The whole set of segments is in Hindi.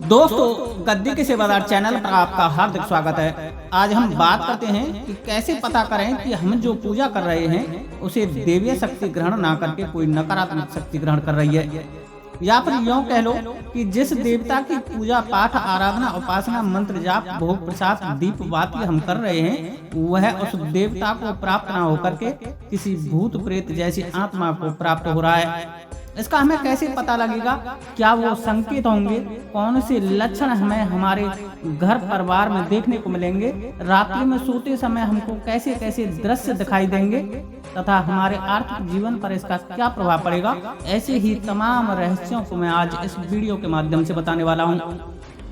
दोस्तों, गद्दी के सेवादार चैनल पर आपका हार्दिक स्वागत है। आज हम बात करते हैं कि कैसे पता करें कि हम जो पूजा कर रहे हैं उसे देवीय शक्ति ग्रहण ना करके कोई नकारात्मक शक्ति ग्रहण कर रही है, या फिर यूँ कह लो कि जिस देवता की पूजा पाठ आराधना उपासना मंत्र जाप भोग प्रसाद दीप बाती हम कर रहे हैं वह उस देवता को प्राप्त ना होकर के किसी भूत प्रेत जैसी आत्मा को प्राप्त हो रहा है। इसका हमें कैसे पता लगेगा? क्या वो संकेत होंगे? कौन से लक्षण हमें हमारे घर परिवार में देखने को मिलेंगे? रात्रि में सोते समय हमको कैसे कैसे दृश्य दिखाई देंगे तथा हमारे आर्थिक जीवन पर इसका क्या प्रभाव पड़ेगा? ऐसे ही तमाम रहस्यों को मैं आज इस वीडियो के माध्यम से बताने वाला हूँ।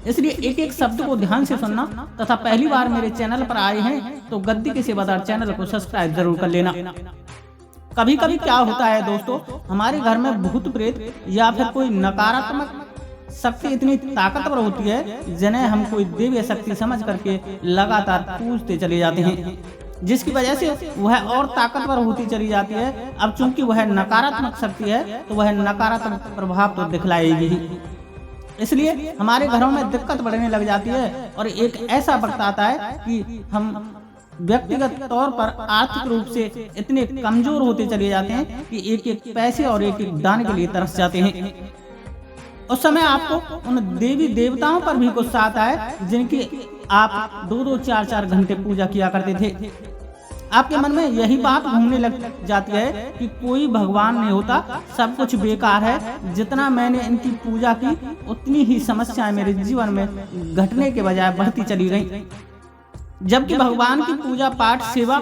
इसलिए एक एक शब्द को ध्यान से सुनना तथा पहली बार मेरे चैनल पर आए हैं तो गद्दी के सेवादार चैनल को सब्सक्राइब जरूर कर लेना। कभी कभी क्या होता है दोस्तों, हमारे घर में भूत प्रेत या फिर कोई नकारात्मक शक्ति इतनी ताकतवर होती है जिन्हें हम कोई देवीय शक्ति समझ करके लगातार पूजते चले जाते हैं, जिसकी वजह से वह और ताकतवर होती चली जाती है। अब चूंकि वह नकारात्मक शक्ति है तो वह नकारात्मक प्रभाव तो दिखलाएगी ही, इसलिए हमारे घरों में दिक्कत बढ़ने लग जाती है और एक ऐसा वक्त आता है कि हम व्यक्तिगत तौर पर आर्थिक रूप से इतने कमजोर होते चले जाते हैं कि एक एक पैसे और एक एक दान के लिए तरस जाते हैं। उस समय आपको उन देवी देवताओं पर भी गुस्सा आता है जिनकी आप 2-2 4-4 घंटे पूजा किया करते थे। आपके मन में यही बात घूमने लग जाती है कि कोई भगवान नहीं होता, सब कुछ बेकार है। जितना मैंने इनकी पूजा की उतनी ही समस्याएं मेरे जीवन में घटने के बजाय बढ़ती चली गई, जबकि भगवान की पूजा पाठ सेवा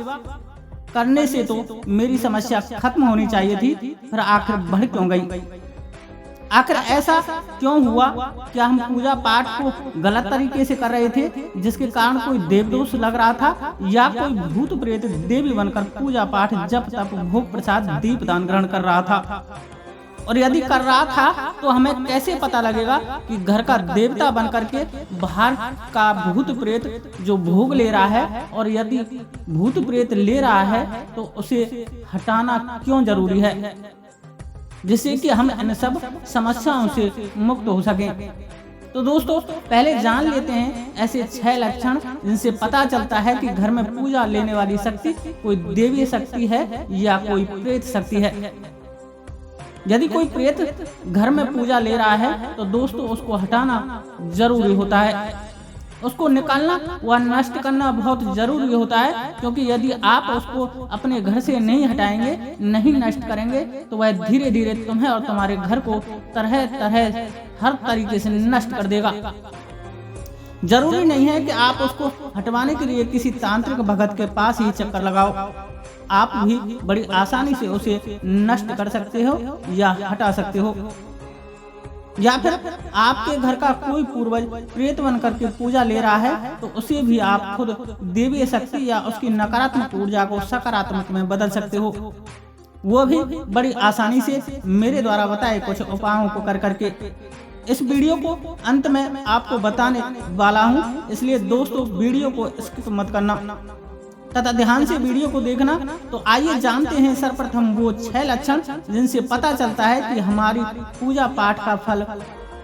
करने से तो मेरी समस्या खत्म होनी चाहिए थी, फिर आखिर बढ़ क्यों गई? आखिर ऐसा क्यों हुआ? क्या हम पूजा पाठ को गलत तरीके से कर रहे थे जिसके कारण कोई देवदोष लग रहा था, या कोई भूत प्रेत देवी बनकर पूजा पाठ जप तप भोग प्रसाद दीप दान ग्रहण कर रहा था? और यदि कर रहा था तो हमें कैसे पता लगेगा कि घर का देवता बनकर के बाहर का भूत प्रेत जो भोग ले रहा है, और यदि भूत प्रेत ले रहा है तो उसे हटाना क्यों जरूरी है, जिससे कि हम इन सब समस्याओं से मुक्त हो सकें? तो दोस्तों, पहले जान लेते हैं ऐसे 6 लक्षण जिनसे पता चलता है कि घर में पूजा लेने वाली शक्ति कोई देवीय शक्ति है या कोई प्रेत शक्ति है। यदि कोई प्रेत घर में पूजा ले रहा है तो दोस्तों उसको हटाना जरूरी होता है, उसको निकालना व नष्ट करना बहुत जरूरी होता है, क्योंकि यदि आप उसको अपने घर से नहीं हटाएंगे, नहीं नष्ट करेंगे तो वह धीरे धीरे तुम्हें और तुम्हारे घर को तरह तरह हर तरीके से नष्ट कर देगा। जरूरी नहीं है कि आप उसको हटवाने के लिए किसी तांत्रिक भगत के पास ही चक्कर लगाओ, आप भी बड़ी आसानी से उसे नष्ट कर सकते हो या हटा सकते हो। या फिर आपके घर का कोई पूर्वज प्रेत बन करके पूजा ले रहा है तो उसे भी आप खुद देवीय शक्ति या उसकी नकारात्मक ऊर्जा को सकारात्मक में बदल सकते हो, वो भी बड़ी आसानी से मेरे द्वारा बताए कुछ उपायों को कर करके। इस वीडियो को अंत में आपको बताने वाला हूँ, इसलिए दोस्तों वीडियो को स्किप मत करना तथा ध्यान से वीडियो को देखना। तो आइए जानते हैं सर्वप्रथम वो 6 लक्षण जिनसे पता चलता है कि हमारी पूजा पाठ का फल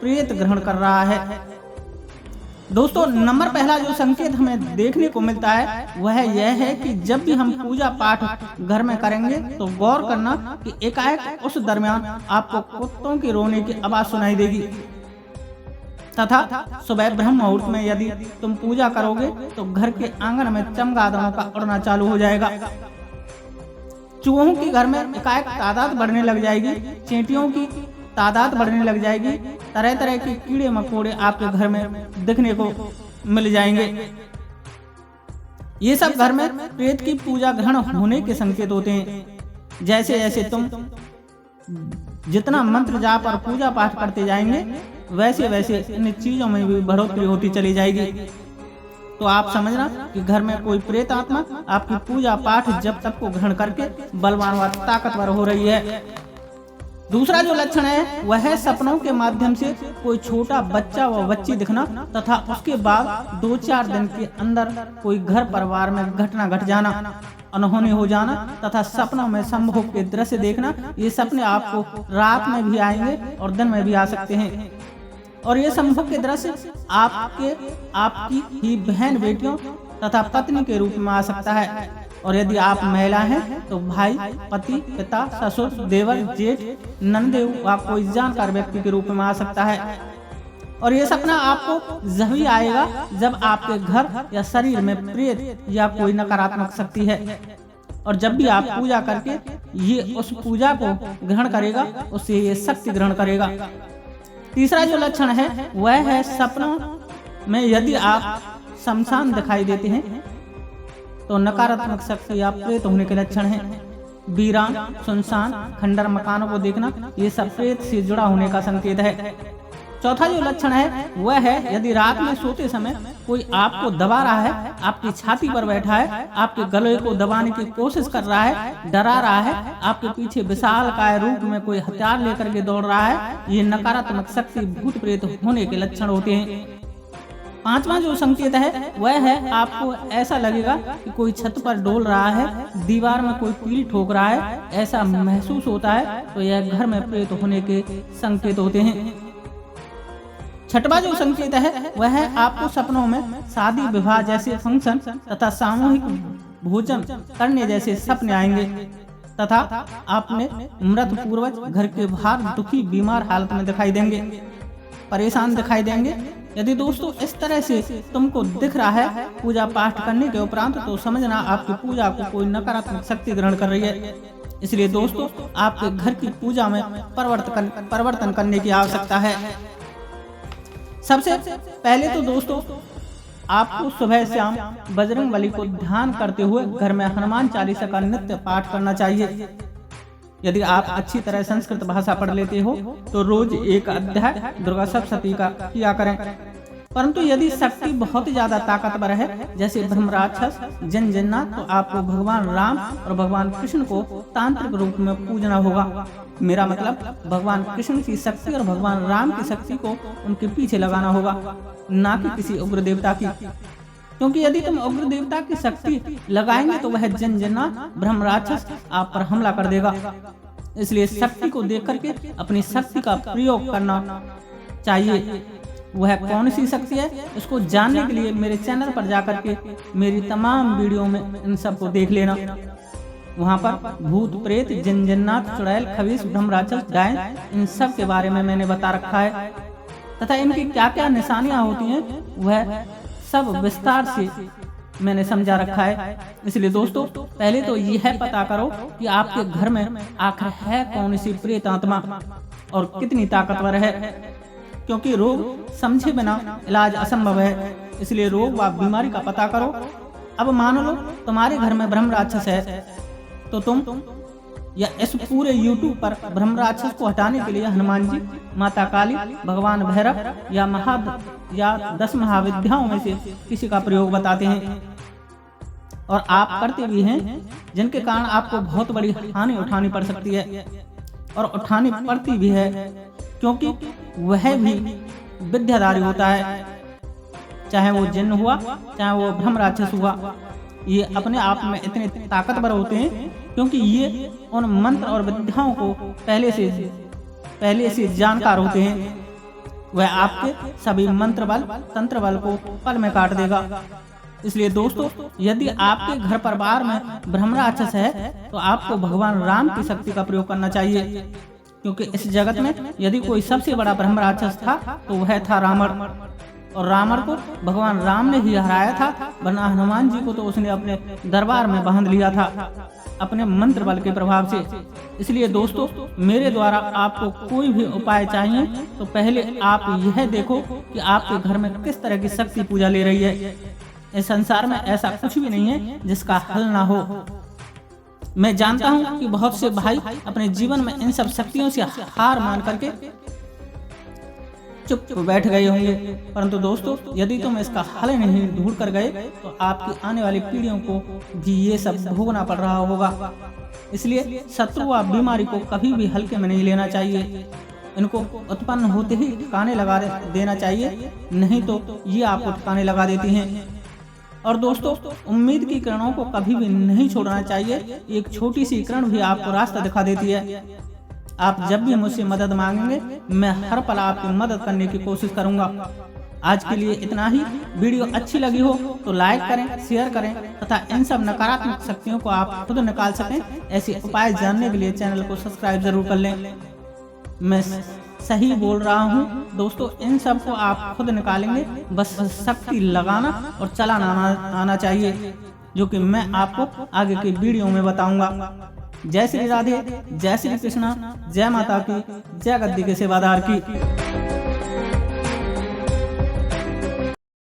प्रेत ग्रहण कर रहा है। दोस्तों, नंबर पहला जो संकेत हमें देखने को मिलता है वह यह है कि जब भी हम पूजा पाठ घर में करेंगे तो गौर करना कि एकाएक उस दरमियान आपको कुत्तों के रोने की आवाज सुनाई देगी, तथा सुबह ब्रह्म मुहूर्त में यदि तुम पूजा करोगे तो घर के आंगन में चमगादड़ों का उड़ना चालू हो जाएगा, चूहों की घर में एकाएक तादाद बढ़ने लग जाएगी, चींटियों की तादाद बढ़ने लग जाएगी, तरह तरह के कीड़े मकोड़े आपके घर में दिखने को मिल जाएंगे। ये सब घर में प्रेत की पूजा ग्रहण होने के संकेत होते हैं। जैसे जैसे तुम जितना मंत्र जाप और पूजा पाठ करते जाएंगे वैसे वैसे इन चीजों में भी बढ़ोतरी होती चली जाएगी। तो आप समझना कि घर में कोई प्रेत आत्मा आपकी पूजा पाठ जब तक को ग्रहण करके बलवान व ताकतवर हो रही है। दूसरा जो लक्षण है वह है सपनों के माध्यम से कोई छोटा बच्चा व बच्ची दिखना तथा उसके बाद 2-4 दिन के अंदर कोई घर परिवार में घटना घट जाना, अनहोनी हो जाना तथा सपनों में संभोग के दृश्य देखना। ये सपने आपको रात में भी आएंगे और दिन में भी आ सकते हैं। और ये संभोग के दृश्य आपकी ही बहन, बेटियों तथा पत्नी के रूप में आ सकता है। और यदि आप महिला हैं तो भाई, पति, पिता, ससुर, देवर, जेठ, नंदेव व कोई जानकार व्यक्ति के रूप में आ सकता है। और ये सपना आपको जब ही आएगा जब आपके घर या शरीर में प्रेत या कोई नकारात्मक शक्ति है। और जब भी आप पूजा करके ये उस पूजा को ग्रहण करेगा, उससे ये शक्ति ग्रहण करेगा। तीसरा जो लक्षण है वह है सपनों में यदि आप शमशान दिखाई देते हैं तो नकारात्मक शक्ति या प्रेत होने के लक्षण हैं। वीरान, सुनसान, खंडर मकानों को देखना, ये सब प्रेत से जुड़ा होने का संकेत है। चौथा जो लक्षण है वह है यदि रात में सोते समय कोई आपको दबा रहा है, आपकी छाती पर बैठा है, आपके गले को दबाने की कोशिश कर रहा है, डरा रहा है, आपके पीछे विशालकाय रूप में कोई हथियार लेकर के दौड़ रहा है, ये नकारात्मक शक्ति भूत प्रेत होने के लक्षण होते हैं। पांचवा जो संकेत है वह है आपको ऐसा लगेगा कि कोई छत पर डोल रहा है, दीवार में कोई कील ठोक रहा है, ऐसा महसूस होता है तो यह घर में प्रेत होने के संकेत होते हैं। छठवां जो संकेत है वह है आपको सपनों में शादी विवाह जैसे फंक्शन तथा सामूहिक भोजन करने जैसे सपने आएंगे तथा आपने मृत पूर्वज घर के बाहर दुखी बीमार हालत में दिखाई देंगे, परेशान दिखाई देंगे। यदि दोस्तों इस तरह से तुमको दिख रहा है पूजा पाठ करने के उपरांत तो समझना आपकी पूजा को कोई नकारात्मक शक्ति ग्रहण कर रही है। इसलिए दोस्तों आपके घर की पूजा में परिवर्तन करने की आवश्यकता है। सबसे पहले तो दोस्तों आपको सुबह शाम बजरंगबली को ध्यान करते हुए घर में हनुमान चालीसा का नित्य पाठ करना चाहिए। यदि आप अच्छी तरह संस्कृत भाषा पढ़ लेते हो तो रोज एक अध्याय दुर्गा सप्तशती का किया करें। परंतु यदि शक्ति बहुत ज्यादा ताकतवर है जैसे ब्रह्मराक्षस, जिन्नात, तो आपको भगवान राम और भगवान कृष्ण को तांत्रिक रूप में पूजना होगा। मेरा मतलब भगवान कृष्ण की शक्ति और भगवान राम की शक्ति को उनके पीछे लगाना होगा, ना कि किसी उग्र देवता की। क्योंकि यदि तुम उग्र देवता की शक्ति लगाएंगे तो वह जिन्नात, ब्रह्मराक्षस आप पर हमला कर देगा। इसलिए शक्ति को देख करके अपनी शक्ति का प्रयोग करना चाहिए। वह कौन सी शक्ति है इसको जानने के लिए मेरे चैनल पर जाकर के मेरी तमाम वीडियो में इन सबको देख लेना। वहाँ पर भूत, प्रेत, जिन्नात, चुड़ैल, खबीस, ब्रह्मराक्षस, डायन, इन सब के बारे में मैंने बता रखा है तथा इनकी क्या क्या निशानियां होती हैं वह सब विस्तार से मैंने समझा रखा है। इसलिए दोस्तों पहले तो यह पता करो कि आपके घर में आखिर है कौन सी प्रेत आत्मा और कितनी ताकतवर है, क्योंकि रोग समझे बिना इलाज असंभव है। इसलिए रोग व बीमारी का पता करो। अब मान लो तुम्हारे घर में ब्रह्मराक्षस है तो तुम या इस पूरे YouTube पर ब्रह्मराक्षस को हटाने के लिए हनुमान जी, माता काली, भगवान भैरव या 10 महाविद्याओं में से किसी का प्रयोग बताते हैं और आप करते भी हैं, जिनके कारण आपको बहुत बड़ी हानि उठानी पड़ सकती है और उठानी पड़ती भी है, क्योंकि वह भी विद्याधारी होता है, चाहे वो जिन्न हुआ चाहे वो ब्रह्मराक्षस हुआ। ये अपने आप में इतने ताकतवर होते हैं क्योंकि ये उन मंत्र और विद्याओं को पहले से जानकार होते हैं। वह आपके सभी मंत्र बल, तंत्र बल को पल में काट देगा। इसलिए दोस्तों यदि आपके घर परिवार में ब्रह्मराक्षस है तो आपको भगवान राम की शक्ति का प्रयोग करना चाहिए, क्योंकि इस जगत में यदि कोई सबसे बड़ा ब्रह्मराक्षस था तो वह था रावण, और रावण को भगवान राम ने ही हराया था, वरना हनुमान जी को तो उसने अपने दरबार में बांध लिया था अपने मंत्र बल के प्रभाव से। इसलिए दोस्तों मेरे द्वारा आपको कोई भी उपाय चाहिए तो पहले आप यह देखो कि आपके घर में किस तरह की शक्ति पूजा ले रही है। इस संसार में ऐसा कुछ भी नहीं है जिसका हल ना हो। मैं जानता हूँ कि बहुत से भाई अपने जीवन में इन सब शक्तियों से हार मान करके चुप बैठ गए होंगे, परंतु दोस्तों यदि तुम इसका हल नहीं ढूंढ कर गए तो आपकी आने वाली पीढ़ियों को भी ये सब भोगना पड़ रहा होगा। इसलिए शत्रु व बीमारी को कभी भी हल्के में नहीं लेना चाहिए, इनको उत्पन्न होते ही ठिकाने लगा देना चाहिए, नहीं तो ये आपको ठिकाने लगा देती हैं। और दोस्तों उम्मीद की किरणों को कभी भी नहीं छोड़ना चाहिए, एक छोटी सी किरण भी आपको रास्ता दिखा देती है। आप जब भी मुझसे मदद मांगेंगे मैं हर पल आपकी मदद करने की कोशिश करूंगा। आज के लिए इतना ही। वीडियो अच्छी लगी हो तो लाइक करें, शेयर करें तथा इन सब नकारात्मक शक्तियों को आप खुद निकाल सकें, ऐसे उपाय जानने के लिए चैनल को सब्सक्राइब जरूर कर लें। मैं सही बोल रहा हूँ दोस्तों, इन सब को आप खुद निकालेंगे, बस शक्ति लगाना और चलाना आना चाहिए, जो कि मैं आपको आगे की वीडियो में बताऊंगा। जय श्री राधे, जय श्री कृष्णा, जय माता की, जय गद्दी के सेवादार की।